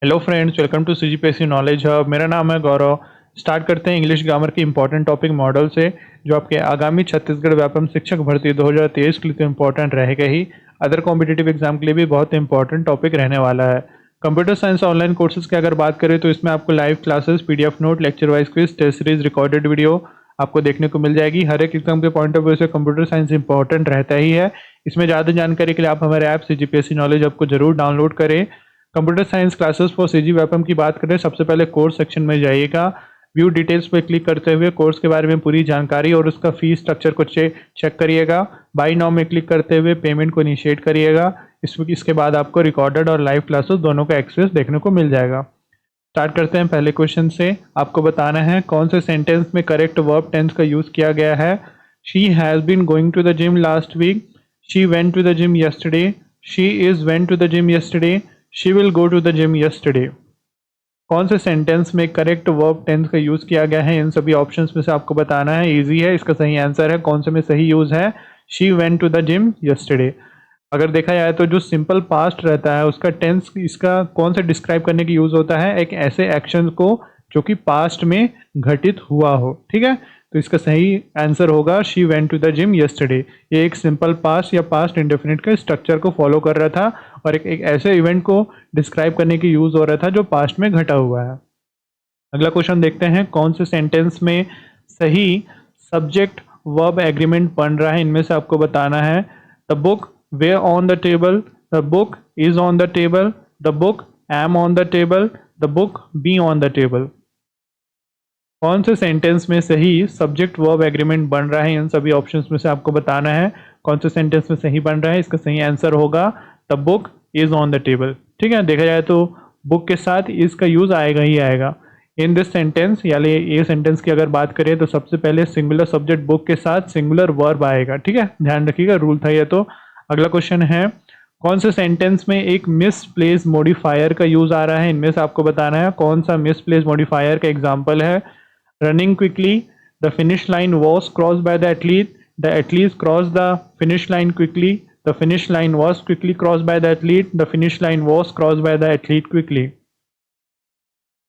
Hello friends, welcome to CGPSC knowledge hub. मेरा नाम है गौरव। स्टार्ट करते हैं इंग्लिश ग्रामर के इंपॉर्टेंट टॉपिक मॉडल से, जो आपके आगामी छत्तीसगढ़ व्यापम शिक्षक भर्ती 2023 के लिए तो इंपॉर्टेंट रहेगा ही, अदर कॉम्पिटिटिव एग्जाम के लिए भी बहुत इंपॉर्टेंट टॉपिक रहने वाला है। कंप्यूटर साइंस ऑनलाइन कोर्सेज की अगर बात करें तो इसमें आपको live classes, PDF note, lecture wise quiz, test series, recorded video आपको देखने को मिल जाएगी। हर एक एग्जाम के पॉइंट ऑफ व्यू से कंप्यूटर साइंस इंपॉर्टेंट रहता ही है। इसमें ज़्यादा जानकारी के लिए आप हमारे ऐप सीजीपीएससी नॉलेज हब को जरूर डाउनलोड करें। Computer science classes for CG Vyapam की बात करें, सबसे पहले कोर्स सेक्शन में जाइएगा। व्यू डिटेल्स पे क्लिक करते हुए कोर्स के बारे में पूरी जानकारी और उसका फीस स्ट्रक्चर को चेक करिएगा। बाई नाउ में क्लिक करते हुए पेमेंट को इनिशिएट करिएगा। इसके बाद आपको रिकॉर्डेड और लाइव क्लासेस दोनों का एक्सेस देखने को मिल जाएगा। स्टार्ट करते हैं पहले क्वेश्चन से। आपको बताना है कौन से सेंटेंस में करेक्ट वर्ब टेंस का यूज़ किया गया है। She has been going to the gym last week, she went to the gym yesterday, she is went to the gym yesterday, she will go to the gym yesterday। कौन से sentence में correct verb tense का use किया गया है, इन सभी options में से आपको बताना है। इजी है, इसका सही आंसर है कौन से में सही यूज़ है, she went to the gym yesterday। अगर देखा जाए तो जो सिंपल पास्ट रहता है उसका टेंस इसका कौन सा डिस्क्राइब करने की यूज़ होता है, एक ऐसे एक्शन को जो कि पास्ट में घटित हुआ हो। ठीक है, तो इसका सही आंसर होगा she went to the gym yesterday। ये एक सिंपल पास्ट या पास्ट इंडेफिनिट के स्ट्रक्चर को फॉलो कर रहा था और एक ऐसे इवेंट को डिस्क्राइब करने की यूज़ हो रहा था जो पास्ट में घटा हुआ है। अगला क्वेश्चन देखते हैं, कौन से सेंटेंस में सही सब्जेक्ट वर्ब एग्रीमेंट बन रहा है, इनमें से आपको बताना है। The book were on the table, the book is on the table, the book am on the table, the book be on the table. कौन से सेंटेंस में सही सब्जेक्ट वर्ब एग्रीमेंट बन रहा है, इन सभी ऑप्शंस में से आपको बताना है कौन से सेंटेंस में सही बन रहा है। इसका सही आंसर होगा the book is on the table. ठीक है, देखा जाए तो बुक के साथ इसका यूज आएगा ही आएगा इन दिस सेंटेंस। यानी ये सेंटेंस की अगर बात करें तो सबसे पहले सिंगुलर सब्जेक्ट बुक के साथ सिंगुलर वर्ब आएगा। ठीक है, ध्यान रखिएगा, रूल था ये तो। अगला क्वेश्चन है, कौन से सेंटेंस में एक मिसप्लेस मॉडिफायर का यूज आ रहा है, इनमें से आपको बताना है कौन सा मिसप्लेस मॉडिफायर का एग्जाम्पल है। Running quickly, the finish line was crossed by the athlete. The athlete crossed the finish line quickly. The finish line was quickly crossed by the athlete. The finish line was crossed by the athlete quickly.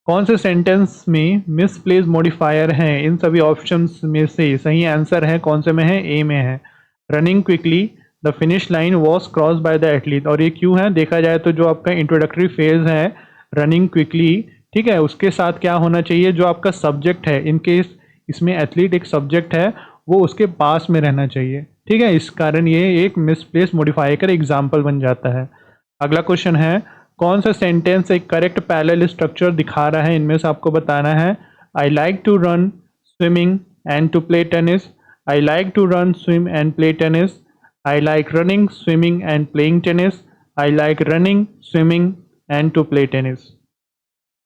कौन से sentence में misplace modifier हैं, इन सभी options में से सही answer है कौन से में है, ए में है। Running quickly, the finish line was cross by the athlete. और ये क्यों है, देखा जाए तो जो आपका इंट्रोडक्टरी फेज है रनिंग क्विकली, ठीक है, उसके साथ क्या होना चाहिए, जो आपका सब्जेक्ट है, इन केस इसमें एथलीट एक सब्जेक्ट है, वो उसके पास में रहना चाहिए। ठीक है, इस कारण ये एक मिसप्लेस मॉडिफायर का एग्जाम्पल बन जाता है। अगला क्वेश्चन है, कौन सा सेंटेंस एक करेक्ट पैरेलल स्ट्रक्चर दिखा रहा है, इनमें से आपको बताना है। I like to run, swimming and to play tennis. I like to run, swim and play tennis. I like running, swimming and playing tennis. I like running, swimming and to play tennis.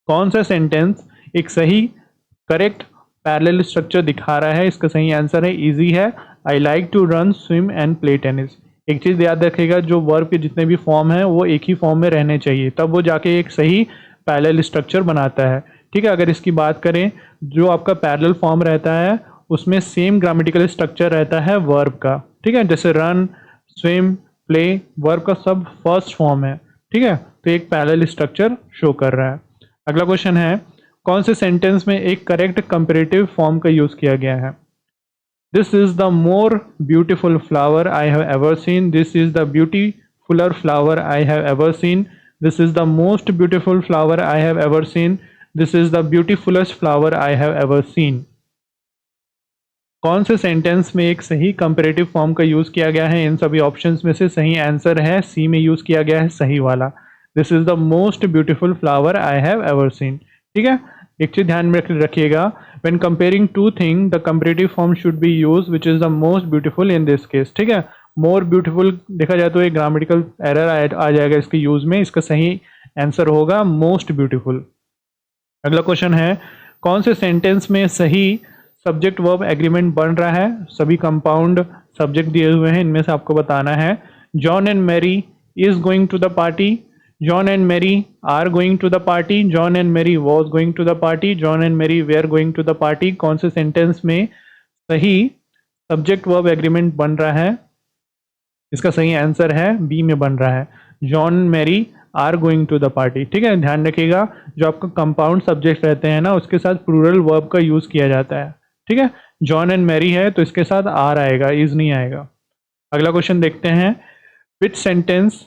कौन सा sentence एक सही correct parallel structure दिखा रहा है, इसका सही answer है, इजी है, I like to run, swim and play tennis. एक चीज़ याद रखिएगा, जो वर्ब के जितने भी फॉर्म हैं वो एक ही फॉर्म में रहने चाहिए, तब वो जाके एक सही पैरेलल स्ट्रक्चर बनाता है। ठीक है, अगर इसकी बात करें, जो आपका पैरेलल फॉर्म रहता है उसमें सेम ग्रामेटिकल स्ट्रक्चर रहता है वर्ब का। ठीक है, जैसे रन, स्विम, प्ले, वर्ब का सब फर्स्ट फॉर्म है। ठीक है, तो एक पैरेलल स्ट्रक्चर शो कर रहा है। अगला क्वेश्चन है, कौन से सेंटेंस में एक करेक्ट कंपैरेटिव फॉर्म का यूज किया गया है। This is the more beautiful flower I have ever seen. This is the beautifuller flower I have ever seen. This is the most beautiful flower I have ever seen. This is the beautifullest flower I have ever seen. कौन से sentence में एक सही comparative form का use किया गया है, इन सभी ऑप्शंस में से सही आंसर है सी में यूज किया गया है, सही वाला। This is the most beautiful flower I have ever seen. ठीक है, एक चीज ध्यान में रखिएगा, when comparing two thing the comparative form should be use which is the most beautiful in this case. ठीक है, मोर ब्यूटीफुल देखा जाए तो एक ग्रामेटिकल एरर आ जाएगा इसके यूज में, इसका सही आंसर होगा मोस्ट ब्यूटीफुल। अगला क्वेश्चन है, कौन से सेंटेंस में सही सब्जेक्ट वर्ब एग्रीमेंट बन रहा है। सभी कंपाउंड सब्जेक्ट दिए हुए हैं, इनमें से आपको बताना है। John and Mary is going to the party. John and Mary are going to the party. John and Mary was going to the party. John and Mary were going to the party. कौन से sentence में सही subject verb agreement बन रहा है, इसका सही answer है बी में बन रहा है। John Mary are going to the party. ठीक है, ध्यान रखिएगा जो आपका कंपाउंड सब्जेक्ट रहते हैं ना उसके साथ प्लूरल वर्ब का यूज किया जाता है। ठीक है, जॉन एंड मैरी है तो इसके साथ आर आएगा, इज नहीं आएगा। अगला क्वेश्चन देखते हैं, विच सेंटेंस,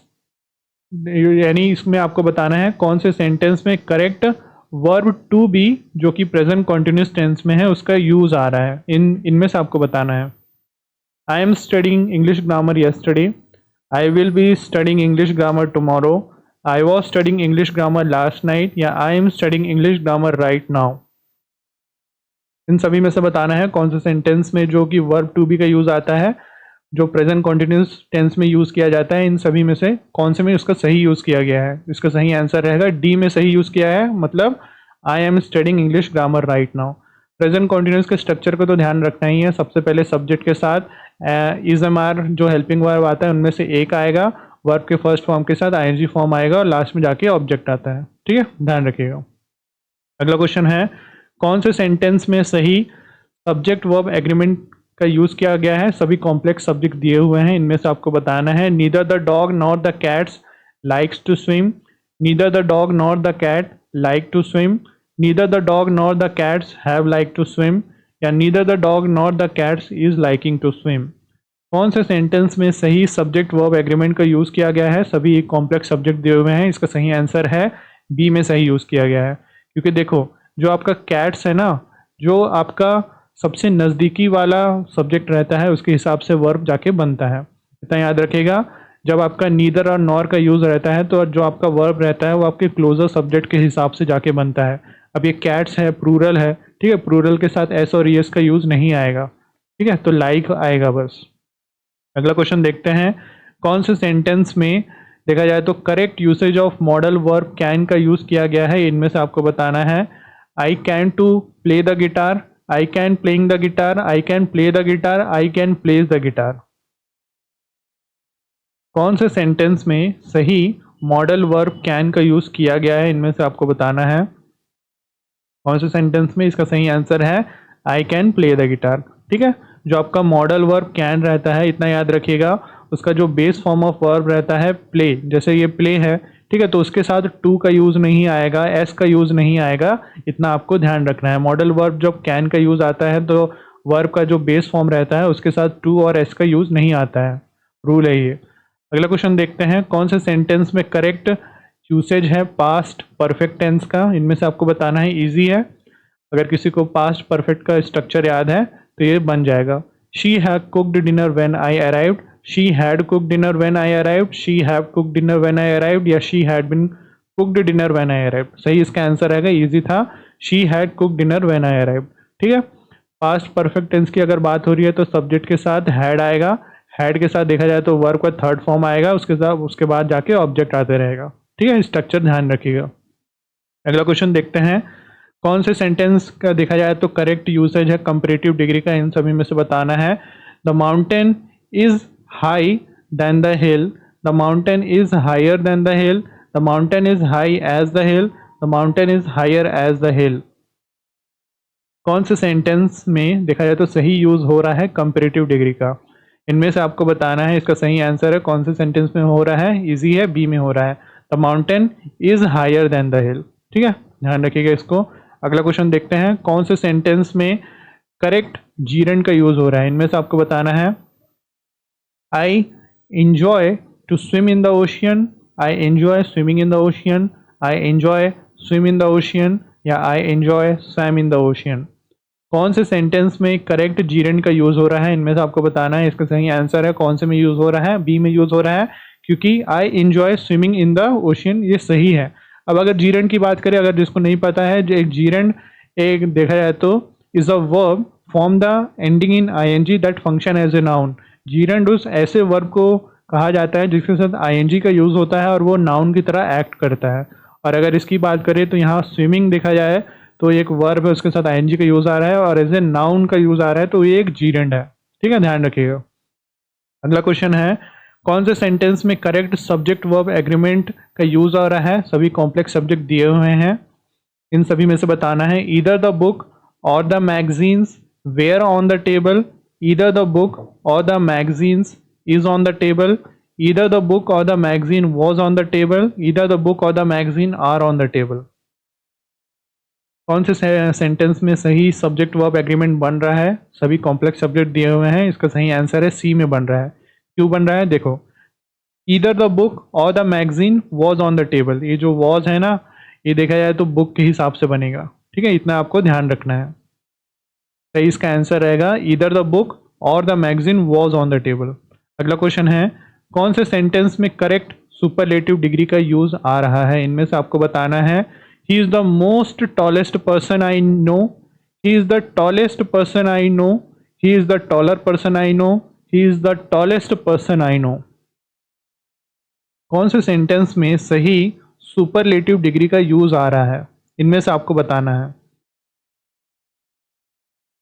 यानी इसमें आपको बताना है कौन से सेंटेंस में करेक्ट वर्ब टू बी जो कि प्रेजेंट कॉन्टिन्यूस टेंस में है उसका यूज आ रहा है। इनमें से आपको बताना है। I am studying English grammar yesterday, I will be studying English grammar tomorrow, I was studying English grammar last night, या I am studying English grammar right now. इन सभी में से बताना है कौन से सेंटेंस में जो कि वर्ब टू बी का यूज आता है, जो प्रेजेंट कॉन्टिन्यूस टेंस में यूज किया जाता है। इन सभी में से कौन से में उसका सही यूज किया गया है। इसका सही आंसर रहेगा डी में सही यूज किया है, मतलब आई am studying English grammar right now. Present continuous के स्ट्रक्चर को तो ध्यान रखना ही है। सबसे पहले सब्जेक्ट के साथ इज एम आर जो हेल्पिंग वर्ब आता है उनमें से एक आएगा, वर्ब के फर्स्ट फॉर्म के साथ आईएनजी फॉर्म आएगा और लास्ट में जाके ऑब्जेक्ट आता है। ठीक है, ध्यान रखिएगा। अगला क्वेश्चन है, कौन से सेंटेंस में सही सब्जेक्ट वर्ब एग्रीमेंट का यूज किया गया है। सभी कॉम्प्लेक्स सब्जेक्ट दिए हुए हैं, इनमें से आपको बताना है। Neither the dog nor the cats likes to swim, neither the dog nor the cat like to swim, neither the dog nor the cats have like to swim, या neither the dog nor the cats is liking to swim. कौन से sentence में सही subject verb agreement का use किया गया है। सभी कॉम्प्लेक्स सब्जेक्ट दिए हुए हैं, इसका सही आंसर है बी में सही यूज किया गया है। क्योंकि देखो जो आपका कैट्स है ना, जो आपका सबसे नज़दीकी वाला सब्जेक्ट रहता है उसके हिसाब से वर्ब जाके बनता है। इतना याद रखिएगा। जब आपका नीदर और नॉर का यूज़ रहता है तो जो आपका वर्ब रहता है वो आपके क्लोजर सब्जेक्ट के हिसाब से जाके बनता है। अब ये कैट्स है, प्लूरल है, ठीक है, प्लूरल के साथ एस और एस का यूज़ नहीं आएगा। ठीक है, तो लाइक आएगा बस। अगला क्वेश्चन देखते हैं, कौन से सेंटेंस में देखा जाए तो correct usage of modal verb can का यूज़ किया गया है। इनमें से आपको बताना है। I can to play the guitar, I can playing the guitar, I can play the guitar, I can plays the guitar। कौन से सेंटेंस में सही मॉडल वर्ब कैन का यूज किया गया है, इनमें से आपको बताना है कौन से सेंटेंस में। इसका सही आंसर है I can play the guitar. ठीक है, जो आपका मॉडल वर्ब कैन रहता है इतना याद रखिएगा, उसका जो बेस फॉर्म ऑफ वर्ब रहता है प्ले, जैसे ये प्ले है, ठीक है, तो उसके साथ टू का यूज़ नहीं आएगा, एस का यूज़ नहीं आएगा, इतना आपको ध्यान रखना है। मॉडल वर्ब जब कैन का यूज़ आता है तो वर्ब का जो बेस फॉर्म रहता है उसके साथ टू और एस का यूज़ नहीं आता है, रूल है ये। अगला क्वेश्चन देखते हैं, कौन से सेंटेंस में करेक्ट यूसेज है पास्ट परफेक्ट टेंस का। इनमें से आपको बताना है, इजी है। अगर किसी को पास्ट परफेक्ट का स्ट्रक्चर याद है तो ये बन जाएगा। She had cooked dinner when I arrived, she had cooked dinner when I arrived, she have cooked dinner when I arrived, या she had been cooked dinner when I arrived. सही इसका आंसर रहेगा, इजी था, she had cooked dinner when I arrived. ठीक है, past perfect tense की अगर बात हो रही है तो सब्जेक्ट के साथ हैड आएगा, हैड के साथ देखा जाए तो वर्ब का थर्ड फॉर्म आएगा, उसके बाद जाके ऑब्जेक्ट आते रहेगा। ठीक है, स्ट्रक्चर ध्यान रखिएगा। अगला क्वेश्चन देखते हैं, कौन से सेंटेंस का देखा जाए तो करेक्ट यूसेज है कंपैरेटिव डिग्री का। इन सभी में से बताना है। The mountain is high than the hill, the mountain is higher than the hill, the mountain is high as the hill, the mountain is higher as the hill. कौन से सेंटेंस में देखा जाए तो सही यूज हो रहा है कंपैरेटिव डिग्री का। इनमें से आपको बताना है इसका सही आंसर है कौन से सेंटेंस में हो रहा है। इजी है, बी में हो रहा है, the mountain is higher than the hill. ठीक है, ध्यान रखिएगा इसको। अगला क्वेश्चन देखते हैं, कौन से सेंटेंस में करेक्ट जीरेंड का यूज हो रहा है। इनमें से आपको बताना है। I enjoy to swim in the ocean, I enjoy swimming in the ocean, I enjoy swim in the ocean, या I enjoy swam in the ocean. कौन से सेंटेंस में करेक्ट जीरेंड का यूज हो रहा है। इनमें से आपको बताना है इसका सही आंसर है कौन से में यूज हो रहा है। बी में यूज हो रहा है, क्योंकि आई enjoy swimming in the ocean ये सही है। अब अगर जीरेंड की बात करें, अगर जिसको नहीं पता है, जो एक जीरेंड एक देखा जाए तो is a verb form the ending in ING that function as a noun. Gerund उस ऐसे वर्ब को कहा जाता है जिसके साथ आईएनजी का यूज होता है और वो नाउन की तरह एक्ट करता है। और अगर इसकी बात करें तो यहाँ स्विमिंग देखा जाए तो एक वर्ब है उसके साथ आईएनजी का यूज आ रहा है और एज ए नाउन का यूज आ रहा है, तो ये एक जीरेंड है। ठीक है, ध्यान रखिएगा। अगला क्वेश्चन है, कौन से सेंटेंस में करेक्ट सब्जेक्ट वर्ब एग्रीमेंट का यूज हो रहा है। सभी कॉम्प्लेक्स सब्जेक्ट दिए हुए हैं, इन सभी में से बताना है। Either the book or the magazines were on the table, either the book or the magazines is on the table, either the book or the magazine was on the table, either the book or the magazine are on the table. कौन से sentence में सही subject verb agreement बन रहा है? सभी complex subject दिए हुए हैं, इसका सही आंसर है सी में बन रहा है। क्यों बन रहा है? देखो, either the book or the magazine was on the table, ये जो वॉज है ना, ये देखा जाए तो बुक के हिसाब से बनेगा, ठीक है, इतना आपको ध्यान रखना है। सही इसका आंसर रहेगा either the book or the magazine was on the table. अगला क्वेश्चन है, कौन से सेंटेंस में करेक्ट सुपरलेटिव डिग्री का यूज आ रहा है? इनमें से आपको बताना है। He is the most tallest person I know, he is the tallest person I know, he is the taller person I know, he is the tallest person I know. कौन से सेंटेंस में सही सुपरलेटिव डिग्री का use आ रहा है? इनमें से आपको बताना है।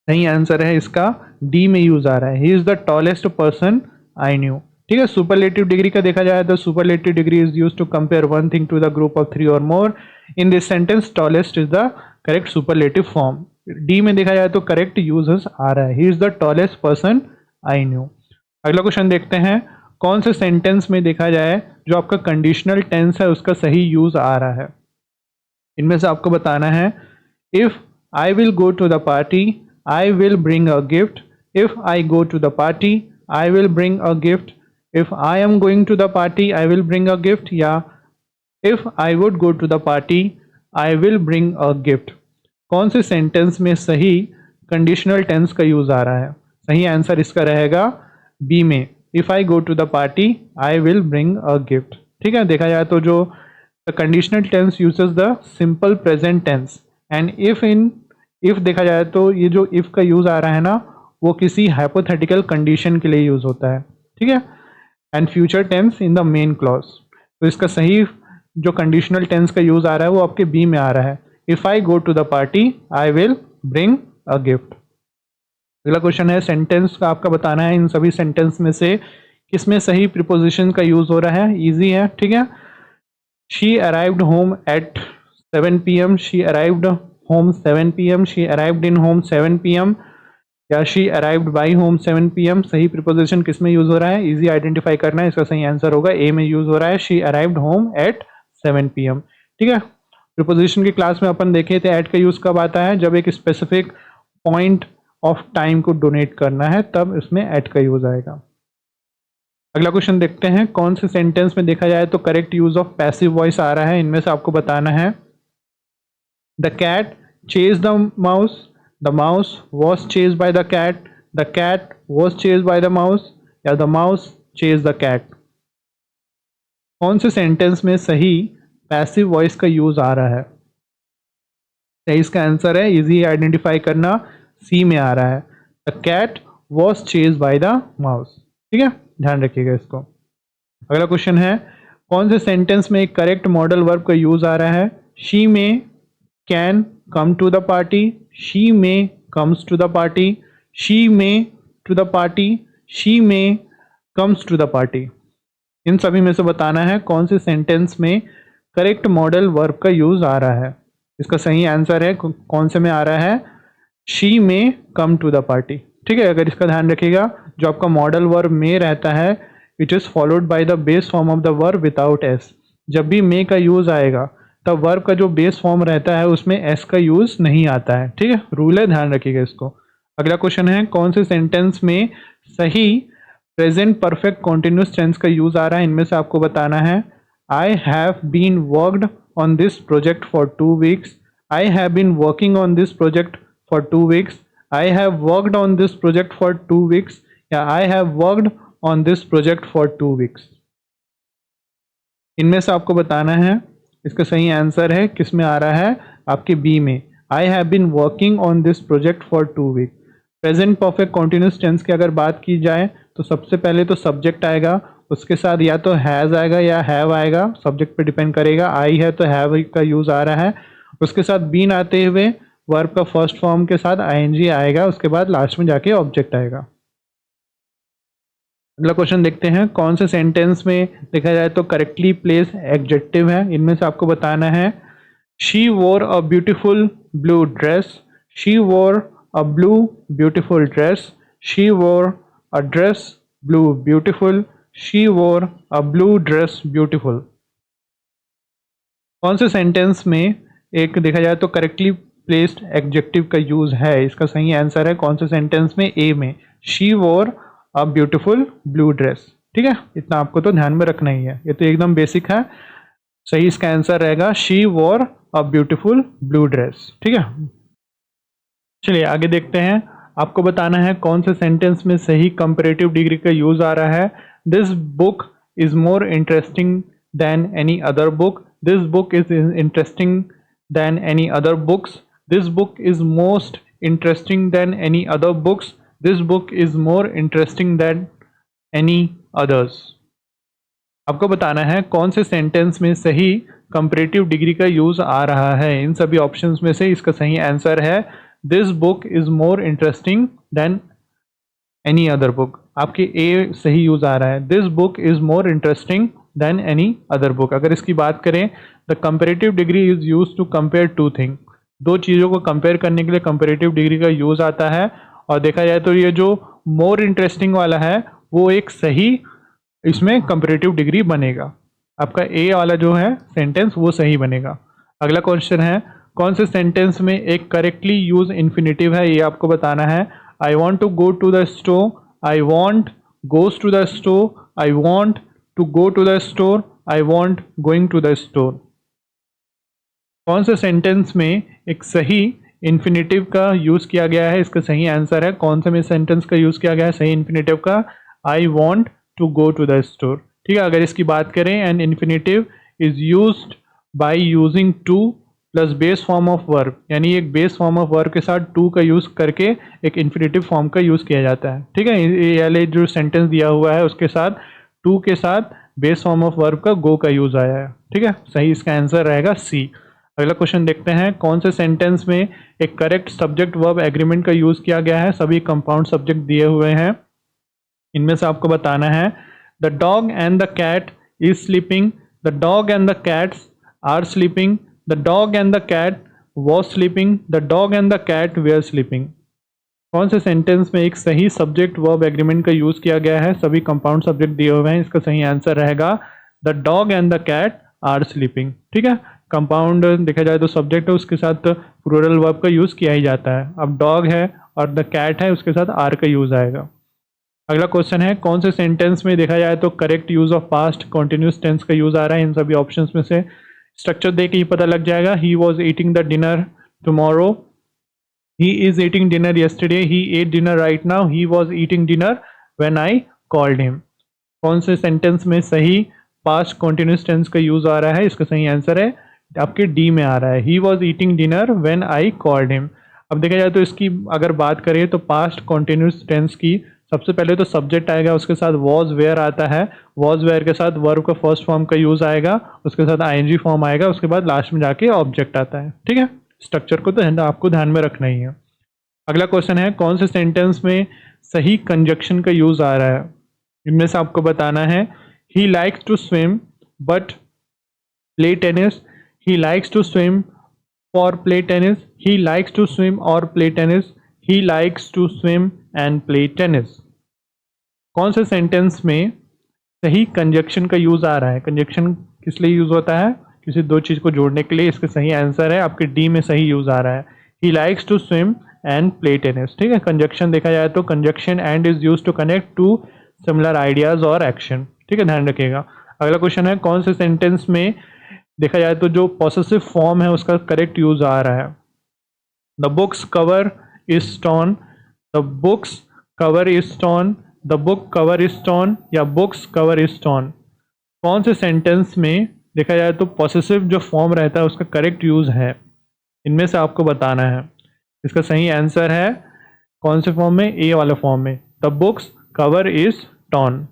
सही आंसर है इसका डी में यूज आ रहा है, he is the tallest person I knew. ठीक है, सुपरलेटिव डिग्री का देखा जाए तो superlative degree is use to compare one thing to the group of three or more. In this sentence tallest is the correct superlative form. D में देखा जाए तो करेक्ट यूजेस आ रहा है, he is the tallest person I knew. अगला question देखते हैं, कौन से सेंटेंस में देखा जाए जो आपका कंडीशनल टेंस है उसका सही यूज आ रहा है? इनमें से आपको बताना है। If I will go to the party I will bring a gift. If I go to the party, I will bring a gift. If I am going to the party, I will bring a gift. या if I would go to the party, I will bring a gift. कौन से sentence में सही conditional tense का use आ रहा है? सही आंसर इसका रहेगा बी में, if I go to the party I will bring a gift. ठीक है, देखा जाए तो जो conditional tense uses the simple present tense and if देखा जाए तो ये जो इफ का यूज आ रहा है ना, वो किसी हाइपोथेटिकल कंडीशन के लिए यूज होता है। ठीक है, and future tense in the main clause. तो इसका सही जो कंडीशनल टेंस का यूज आ रहा है वो आपके बी में आ रहा है, if I go to the party I will bring a gift. अगला क्वेश्चन है, सेंटेंस का आपका बताना है इन सभी सेंटेंस में से किसमें सही प्रीपोजिशन का यूज हो रहा है। इजी है, ठीक है। She arrived home at 7 PM, she arrived home 7 PM, she arrived in home 7 PM या she arrived by home 7 PM। सही प्रीपोजिशन किस में यूज हो रहा है? इजी आइडेंटिफाई करना है, इसका सही आंसर होगा ए में यूज हो रहा है, she arrived home at 7 PM। ठीक है, प्रीपोजिशन की क्लास में अपन देखे थे एट का यूज कब आता है, जब एक स्पेसिफिक पॉइंट ऑफ टाइम को डोनेट करना है तब इसमें एट का यूज आएगा। अगला क्वेश्चन देखते हैं, कौन से सेंटेंस में देखा जाए तो correct use of passive voice आ रहा है? इनमें से आपको बताना है। The cat chased the mouse was chased by the cat was chased by the mouse या the mouse chased the cat। कौन से सेंटेंस में सही पैसिव वॉइस का यूज आ रहा है? सही इसका आंसर है, इजी आइडेंटिफाई करना, सी में आ रहा है, the cat was chased by the mouse. ठीक है, ध्यान रखिएगा इसको। अगला क्वेश्चन है, कौन से सेंटेंस में एक करेक्ट मॉडल वर्ब का यूज आ रहा है? शी में can come to the party, she may comes to the party, she may to the party, she may comes to the party। इन सभी में से बताना है कौन से सेंटेंस में करेक्ट मॉडल वर्ब का यूज आ रहा है। इसका सही आंसर है कौन से में आ रहा है, she may come to the party। ठीक है, अगर इसका ध्यान रखिएगा, जो आपका मॉडल वर्ब में रहता है which is followed by the base form of the verb without S. जब भी मे का यूज आएगा तब वर्ब का जो बेस फॉर्म रहता है उसमें एस का यूज नहीं आता है। ठीक है, रूल है, ध्यान रखिएगा इसको। अगला क्वेश्चन है, कौन से सेंटेंस में सही प्रेजेंट परफेक्ट कॉन्टिन्यूस टेंस का यूज आ रहा है? इनमें से आपको बताना है। I have been worked on this project for 2 weeks, I have been working on this project for 2 weeks, I have worked on this project for 2 weeks या I have worked on this project for 2 weeks। इनमें से आपको बताना है, इसका सही answer है किस में आ रहा है, आपके बी में, I have been working on this project for 2 weeks। Present perfect continuous tense की अगर बात की जाए तो सबसे पहले तो सब्जेक्ट आएगा, उसके साथ या तो हैज़ आएगा या हैव आएगा, सब्जेक्ट पे डिपेंड करेगा। आई है तो हैव का यूज़ आ रहा है, उसके साथ बीन आते हुए वर्ब का फर्स्ट फॉर्म के साथ आईएनजी आएगा, उसके बाद लास्ट में जाके ऑब्जेक्ट आएगा। अगला क्वेश्चन देखते हैं, कौन से सेंटेंस में देखा जाए तो करेक्टली प्लेस एडजेक्टिव है? इनमें से आपको बताना है। शी वोर a beautiful blue dress, she वोर अ ब्लू ब्यूटीफुल ड्रेस, शी वोर अ ड्रेस ब्लू ब्यूटीफुल, शी वोर अ ब्लू ड्रेस ब्यूटीफुल। कौन से सेंटेंस में एक देखा जाए तो करेक्टली प्लेस्ड एडजेक्टिव का यूज है? इसका सही आंसर है कौन से सेंटेंस में? ए में, शी वोर अ ब्यूटीफुल ब्लू ड्रेस। ठीक है, इतना आपको तो ध्यान में रखना ही है, ये तो एकदम बेसिक है। सही इसका आंसर रहेगा शी वोर अ ब्यूटीफुल ब्लू ड्रेस। ठीक है, चलिए आगे देखते हैं। आपको बताना है कौन से सेंटेंस में सही कंपैरेटिव डिग्री का यूज आ रहा है। This book is more interesting than any other book. This book is interesting than any other books. This book is most interesting than any other books. This book is more interesting than any others. आपको बताना है कौन से sentence में सही comparative degree का use आ रहा है। इन सभी ऑप्शंस में से इसका सही आंसर है this book is more interesting than any other book. आपके ए सही यूज आ रहा है, this book is more interesting than any other book. अगर इसकी बात करें, the comparative degree is use to compare two thing. दो चीज़ों को कंपेयर करने के लिए कंपैरेटिव डिग्री का यूज आता है। और देखा जाए तो ये जो मोर इंटरेस्टिंग वाला है वो एक सही इसमें कंपैरेटिव डिग्री बनेगा। आपका ए वाला जो है सेंटेंस वो सही बनेगा। अगला क्वेश्चन है कौन से सेंटेंस में एक करेक्टली यूज इन्फिनेटिव है, ये आपको बताना है। I want to go to the store, I want goes to the store, I want to go to the store, I want going to the store. कौन से सेंटेंस में एक सही इन्फिनेटिव का यूज किया गया है? इसका सही आंसर है कौन से में सेंटेंस का यूज किया गया है सही इन्फिनेटिव का? I want to go to the store. ठीक है, अगर इसकी बात करें, an infinitive is used by using to plus base form of verb, यानी एक बेस फॉर्म ऑफ वर्ब के साथ टू का यूज करके एक इन्फिनेटिव फॉर्म का यूज किया जाता है। ठीक है, ये वाले जो सेंटेंस दिया हुआ है उसके साथ टू के साथ बेस फॉर्म ऑफ वर्ब का गो का यूज आया है। ठीक है, सही इसका आंसर रहेगा सी। अगला क्वेश्चन देखते हैं कौन से सेंटेंस में एक करेक्ट सब्जेक्ट वर्ब एग्रीमेंट का यूज किया गया है। सभी कंपाउंड सब्जेक्ट दिए हुए हैं, इनमें से आपको बताना है। The dog and the cat is sleeping, the dog and the cats are sleeping, the dog and the cat was sleeping, the dog and the cat were sleeping. कौन से सेंटेंस में एक सही सब्जेक्ट वर्ब एग्रीमेंट का use किया गया है? सभी कंपाउंड सब्जेक्ट दिए हुए हैं, इसका सही आंसर रहेगा the dog and the cat are sleeping. ठीक है, कंपाउंड देखा जाए तो सब्जेक्ट है उसके साथ प्लूरल वर्ब का यूज किया ही जाता है। अब डॉग है और द कैट है उसके साथ आर का यूज आएगा। अगला क्वेश्चन है कौन से सेंटेंस में देखा जाए तो correct use of past continuous tense का यूज आ रहा है? इन सभी ऑप्शंस में से स्ट्रक्चर देख के ही पता लग जाएगा। He was eating the dinner tomorrow, he is eating dinner yesterday, he at dinner right now, he was eating dinner when I called him. कौन से सेंटेंस में सही पास्ट कॉन्टिन्यूस टेंस का यूज आ रहा है? इसका सही आंसर है आपके डी में आ रहा है, he was eating dinner when I called him. अब देखा जाए तो इसकी अगर बात करें तो पास्ट कॉन्टिन्यूस टेंस की सबसे पहले तो सब्जेक्ट आएगा, उसके साथ वॉज वेयर आता है, वॉज वेयर के साथ वर्ब का फर्स्ट फॉर्म का यूज आएगा, उसके साथ आईएनजी फॉर्म आएगा, उसके बाद लास्ट में जाके ऑब्जेक्ट आता है। ठीक है, स्ट्रक्चर को तो आपको ध्यान में रखना ही है। अगला क्वेश्चन है कौन से सेंटेंस में सही कंजक्शन का यूज आ रहा है? इनमें से आपको बताना है। He likes to swim but play tennis, he likes to swim for play tennis, he likes to swim or play tennis, he likes to swim and play tennis. कौन से सेंटेंस में सही कंजक्शन का यूज आ रहा है? Conjunction किस लिए यूज होता है? किसी दो चीज को जोड़ने के लिए। इसका सही आंसर है आपके डी में सही यूज आ रहा है, he likes to swim and play tennis. ठीक है, कंजक्शन देखा जाए तो conjunction and is use to connect two similar ideas और एक्शन। ठीक है, ध्यान रखिएगा। अगला क्वेश्चन है कौन से सेंटेंस में देखा जाए तो जो पॉसेसिव फॉर्म है उसका करेक्ट यूज आ रहा है? The book's cover is torn, the book's cover is torn, the book cover is torn या बुक्स कवर इज टॉर्न। कौन से सेंटेंस में देखा जाए तो पॉसेसिव जो फॉर्म रहता है उसका करेक्ट यूज है? इनमें से आपको बताना है। इसका सही आंसर है कौन से फॉर्म में? ए वाले फॉर्म में, the book's cover is torn.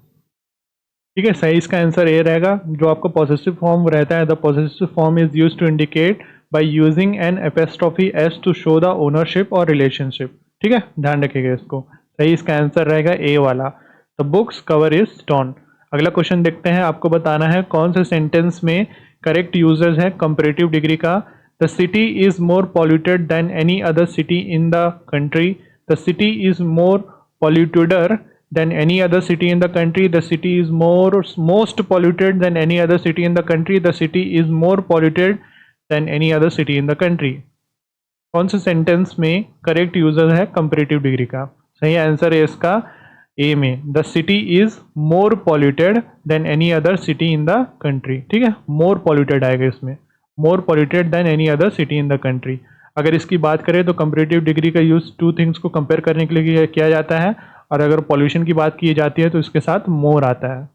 ठीक है, सही इसका आंसर ए रहेगा। जो आपका पॉसेसिव फॉर्म रहता है, the possessive form is used to indicate by using an apostrophe S to show the ownership और रिलेशनशिप। ठीक है, ध्यान रखिएगा इसको। सही इसका आंसर रहेगा ए वाला, the book's cover is torn. अगला क्वेश्चन देखते हैं। आपको बताना है कौन से सेंटेंस में करेक्ट यूजेस है कंपैरेटिव डिग्री का? The city is more polluted than any other city in the country, the city is more polluteder than any other city in the country, the city is most polluted than any other city in the country, the city is more polluted than any other city in the country। कौन से sentence में correct user है comparative degree का? सही answer है इसका ए में, the city is more polluted than any other city in the country. ठीक है, मोर पॉल्यूटेड आएगा इसमें, मोर polluted than any other city in the country. अगर इसकी बात करें तो कंपैरेटिव डिग्री का यूज टू थिंग्स को कंपेयर करने के लिए किया जाता है, और अगर पॉल्यूशन की बात की जाती है तो इसके साथ मोर आता है।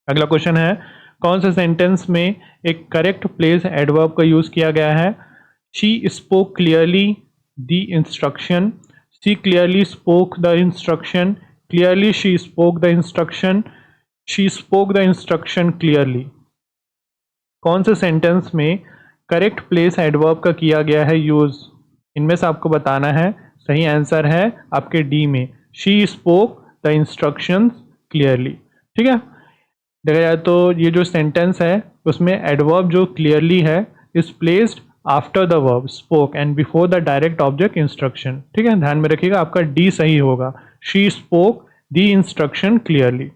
अगला क्वेश्चन है, कौन से सेंटेंस में एक करेक्ट प्लेस एडवर्ब का यूज किया गया है? She spoke clearly the instruction. She clearly spoke the instruction. Clearly she spoke the instruction. She spoke the instruction clearly. कौन से सेंटेंस में करेक्ट प्लेस एडवर्ब का किया गया है यूज? इनमें से आपको बताना है। सही आंसर है आपके डी में, She spoke the instructions clearly। ठीक है, देखा जाए तो ये जो सेंटेंस है उसमें एडवर्ब जो क्लियरली है is placed after the verb spoke and before the direct object instruction. ठीक है, ध्यान में रखिएगा, आपका डी सही होगा, she spoke the instruction clearly.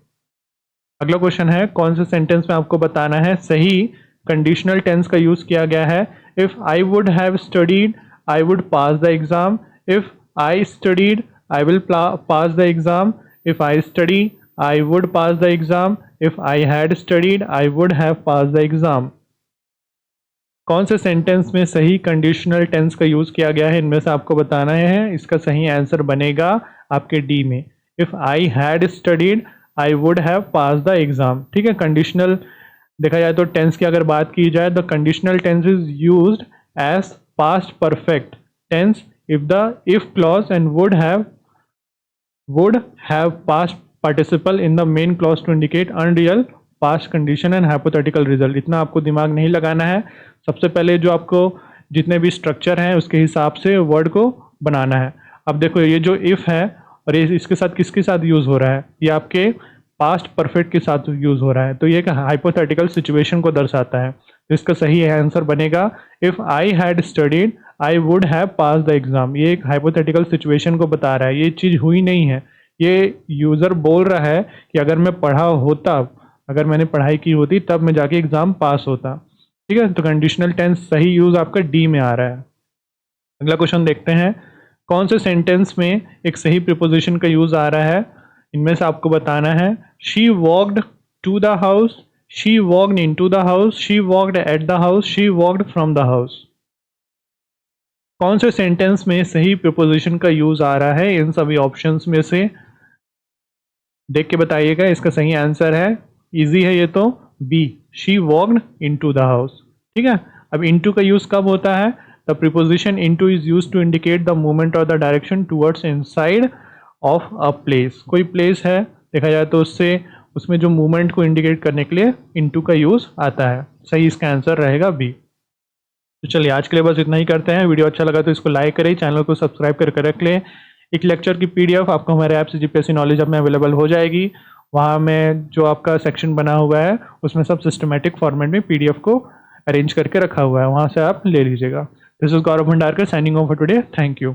अगला क्वेश्चन है, कौन से सेंटेंस में आपको बताना है सही कंडीशनल टेंस का यूज किया गया है? If I would have studied I would pass the exam, if I studied I will pass the exam, if I study I would pass the exam, if I had studied I would have pass the exam. कौन से sentence में सही conditional tense का use किया गया है? इनमें से आपको बताना है। इसका सही आंसर बनेगा आपके डी में, if I had studied I would have pass the exam. ठीक है, कंडीशनल देखा जाए तो टेंस की अगर बात की जाए the conditional tense is used as past perfect tense if the if clause and would have past participle in the main clause to indicate unreal past condition and hypothetical result. इतना आपको दिमाग नहीं लगाना है, सबसे पहले जो आपको जितने भी स्ट्रक्चर हैं उसके हिसाब से वर्ड को बनाना है। अब देखो ये जो इफ़ है और ये इसके साथ किसके साथ यूज़ हो रहा है? ये आपके पास्ट परफेक्ट के साथ यूज़ हो रहा है, तो ये एक हाइपोथेटिकल सिचुएशन को दर्शाता है। तो इसका सही आंसर बनेगा if I had studied I would have pass the exam. ये एक हाइपोथेटिकल सिचुएशन को बता रहा है, ये चीज़ हुई नहीं है, ये यूज़र बोल रहा है कि अगर मैं पढ़ा होता, अगर मैंने पढ़ाई की होती तब मैं जाके एग्ज़ाम पास होता। ठीक है, तो कंडीशनल टेंस सही यूज़ आपका डी में आ रहा है। अगला क्वेश्चन देखते हैं, कौन से सेंटेंस में एक सही प्रीपोजिशन का यूज़ आ रहा है? इनमें से आपको बताना है। She walked to the house, she walked into the house, she walked at the house, she walked from the house. कौन से सेंटेंस में सही प्रीपोजिशन का यूज़ आ रहा है? इन सभी ऑप्शंस में से देख के बताइएगा। इसका सही आंसर है, इजी है ये तो, B, she walked into the house. ठीक है, अब इनटू का यूज़ कब होता है? The preposition into is used to indicate the movement और the direction towards inside of a place. कोई प्लेस है देखा जाए तो उससे उसमें जो मूवमेंट को इंडिकेट करने के लिए इनटू का यूज़ आता है। सही इसका आंसर रहेगा बी। तो चलिए आज के लिए बस इतना ही करते हैं। वीडियो अच्छा लगा तो इसको लाइक करें, चैनल को सब्सक्राइब करके रख लें। एक लेक्चर की पीडीएफ आपको हमारे ऐप से जीपीएससी नॉलेज हब में अवेलेबल हो जाएगी। वहाँ में जो आपका सेक्शन बना हुआ है उसमें सब सिस्टमेटिक फॉर्मेट में पीडीएफ को अरेंज करके रखा हुआ है, वहाँ से आप ले लीजिएगा। This is Gaurav Bhandarkar signing off for today. Thank you.